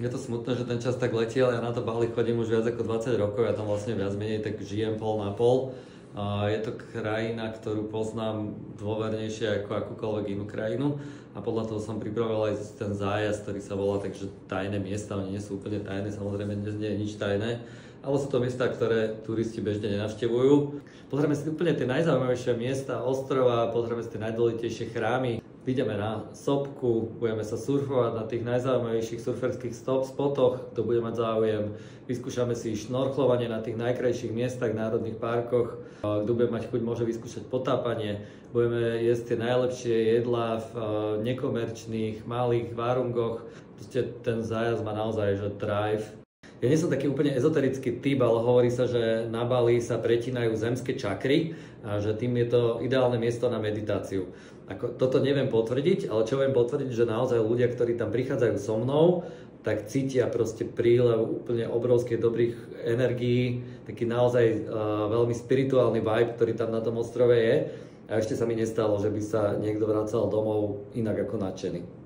Je to smutné, že ten čas tak letí, ale ja na to Bali chodím už viac ako 20 rokov, ja tam vlastne viac menej tak žijem pol na pol. Je to krajina, ktorú poznám dôvernejšie ako akúkoľvek inú krajinu a podľa toho som pripravil aj ten zájazd, ktorý sa volá takže tajné miesta, oni nie sú úplne tajné, samozrejme dnes nie je nič tajné, ale sú to miesta, ktoré turisti bežne nenavštevujú. Pozrieme si úplne tie najzaujímavejšie miesta ostrova, pozrieme si tie najdôležitejšie chrámy. Ideme na sopku, budeme sa surfovať na tých najzaujímavejších surferských spotoch, kto bude mať záujem. Vyskúšame si šnorchlovanie na tých najkrajších miestach, národných parkoch. Kto bude mať chuť, môže vyskúšať potápanie. Budeme jesť tie najlepšie jedlá v nekomerčných, malých várungoch. Proste ten zájazd má naozaj že drive. Ja nie som taký úplne ezoterický typ, ale hovorí sa, že na Bali sa pretínajú zemské čakry a že tým je to ideálne miesto na meditáciu. Toto neviem potvrdiť, ale čo viem potvrdiť, že naozaj ľudia, ktorí tam prichádzajú so mnou, tak cítia proste prílev úplne obrovských dobrých energií, taký naozaj veľmi spirituálny vibe, ktorý tam na tom ostrove je. A ešte sa mi nestalo, že by sa niekto vracal domov inak ako nadšený.